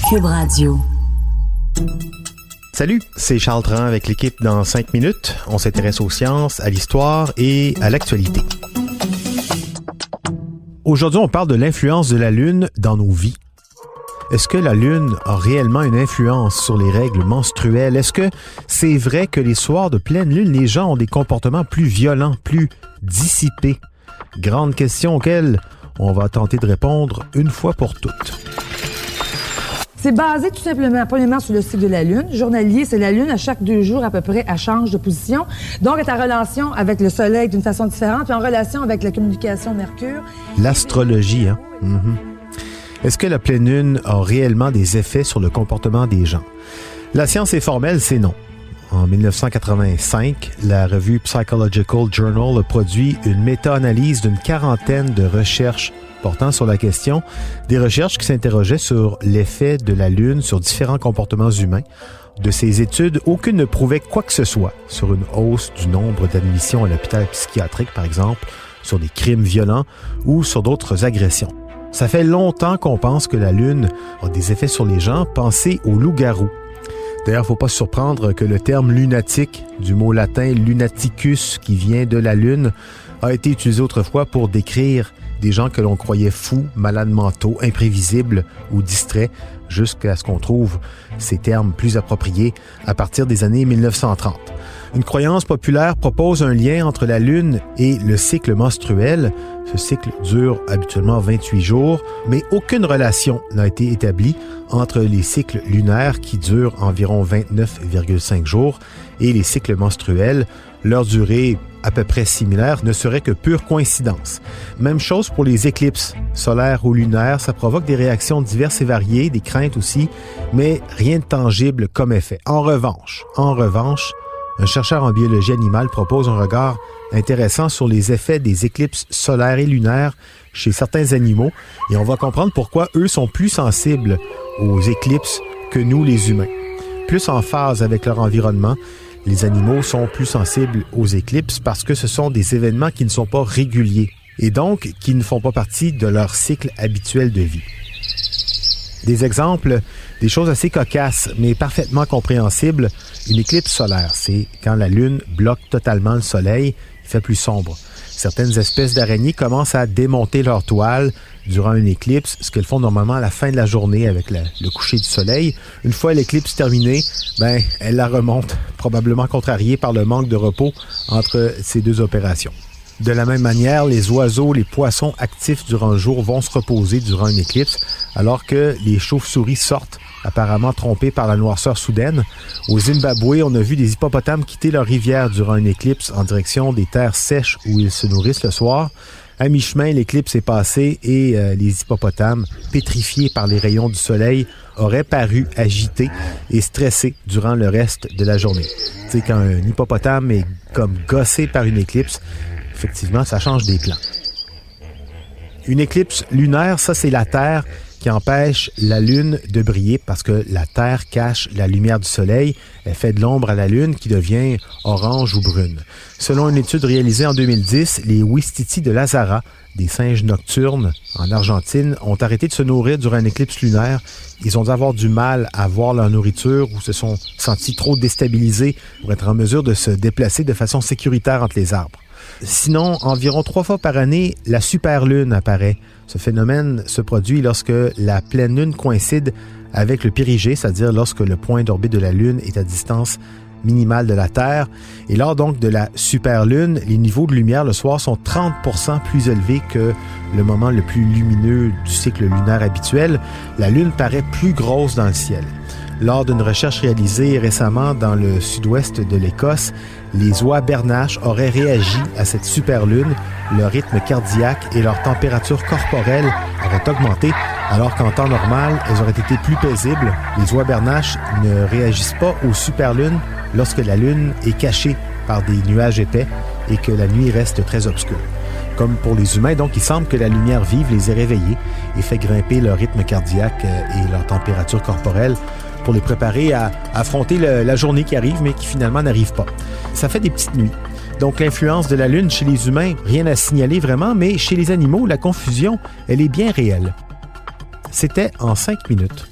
Cube Radio. Salut, c'est Charles Tran avec l'équipe dans 5 minutes. On s'intéresse aux sciences, à l'histoire et à l'actualité. Aujourd'hui, on parle de l'influence de la Lune dans nos vies. Est-ce que la Lune a réellement une influence sur les règles menstruelles? Est-ce que c'est vrai que les soirs de pleine Lune, les gens ont des comportements plus violents, plus dissipés? Grande question auxquelles on va tenter de répondre une fois pour toutes. C'est basé tout simplement, premièrement, sur le cycle de la Lune. Journalier, c'est la Lune, à chaque 2 jours à peu près, elle change de position. Donc, elle est en relation avec le Soleil d'une façon différente, puis en relation avec la communication Mercure. L'astrologie, hein? Est-ce que la pleine Lune a réellement des effets sur le comportement des gens? La science est formelle, c'est non. En 1985, la revue Psychological Journal a produit une méta-analyse d'une quarantaine de recherches portant sur la question, des recherches qui s'interrogeaient sur l'effet de la Lune sur différents comportements humains. De ces études, aucune ne prouvait quoi que ce soit sur une hausse du nombre d'admissions à l'hôpital psychiatrique, par exemple, sur des crimes violents ou sur d'autres agressions. Ça fait longtemps qu'on pense que la Lune a des effets sur les gens. Pensez aux loups-garous. D'ailleurs, il ne faut pas se surprendre que le terme lunatique, du mot latin lunaticus, qui vient de la Lune, a été utilisé autrefois pour décrire des gens que l'on croyait fous, malades mentaux, imprévisibles ou distraits, jusqu'à ce qu'on trouve ces termes plus appropriés à partir des années 1930. Une croyance populaire propose un lien entre la Lune et le cycle menstruel. Ce cycle dure habituellement 28 jours, mais aucune relation n'a été établie entre les cycles lunaires qui durent environ 29,5 jours et les cycles menstruels. Leur durée à peu près similaire ne serait que pure coïncidence. Même chose pour les éclipses solaires ou lunaires, ça provoque des réactions diverses et variées, des craintes aussi, mais rien de tangible comme effet. En revanche, un chercheur en biologie animale propose un regard intéressant sur les effets des éclipses solaires et lunaires chez certains animaux, et on va comprendre pourquoi eux sont plus sensibles aux éclipses que nous, les humains. Plus en phase avec leur environnement, les animaux sont plus sensibles aux éclipses parce que ce sont des événements qui ne sont pas réguliers et donc qui ne font pas partie de leur cycle habituel de vie. Des exemples, des choses assez cocasses mais parfaitement compréhensibles. Une éclipse solaire, c'est quand la Lune bloque totalement le Soleil, il fait plus sombre. Certaines espèces d'araignées commencent à démonter leur toile durant une éclipse, ce qu'elles font normalement à la fin de la journée avec le coucher du soleil. Une fois l'éclipse terminée, elles la remontent, probablement contrariées par le manque de repos entre ces deux opérations. De la même manière, les oiseaux, les poissons actifs durant le jour vont se reposer durant une éclipse, alors que les chauves-souris sortent, apparemment trompés par la noirceur soudaine. Au Zimbabwe, on a vu des hippopotames quitter leur rivière durant une éclipse en direction des terres sèches où ils se nourrissent le soir. À mi-chemin, l'éclipse est passée et les hippopotames, pétrifiés par les rayons du soleil, auraient paru agités et stressés durant le reste de la journée. Tu sais, quand un hippopotame est comme gossé par une éclipse, effectivement, ça change des plans. Une éclipse lunaire, ça, c'est la Terre qui empêche la Lune de briller parce que la Terre cache la lumière du Soleil. Elle fait de l'ombre à la Lune qui devient orange ou brune. Selon une étude réalisée en 2010, les ouistiti de Lazara, des singes nocturnes en Argentine, ont arrêté de se nourrir durant une éclipse lunaire. Ils ont dû avoir du mal à voir leur nourriture ou se sont sentis trop déstabilisés pour être en mesure de se déplacer de façon sécuritaire entre les arbres. Sinon, environ 3 fois par année, la superlune apparaît. Ce phénomène se produit lorsque la pleine lune coïncide avec le périgée, c'est-à-dire lorsque le point d'orbite de la Lune est à distance minimale de la Terre. Et lors donc de la superlune, les niveaux de lumière le soir sont 30% plus élevés que le moment le plus lumineux du cycle lunaire habituel. La Lune paraît plus grosse dans le ciel. Lors d'une recherche réalisée récemment dans le sud-ouest de l'Écosse, les oies bernaches auraient réagi à cette superlune. Leur rythme cardiaque et leur température corporelle auraient augmenté, alors qu'en temps normal, elles auraient été plus paisibles. Les oies bernaches ne réagissent pas aux superlunes lorsque la Lune est cachée par des nuages épais et que la nuit reste très obscure. Comme pour les humains, donc, il semble que la lumière vive les ait réveillés et fait grimper leur rythme cardiaque et leur température corporelle pour les préparer à affronter la journée qui arrive, mais qui finalement n'arrive pas. Ça fait des petites nuits. Donc, l'influence de la Lune chez les humains, rien à signaler vraiment, mais chez les animaux, la confusion, elle est bien réelle. C'était en 5 minutes.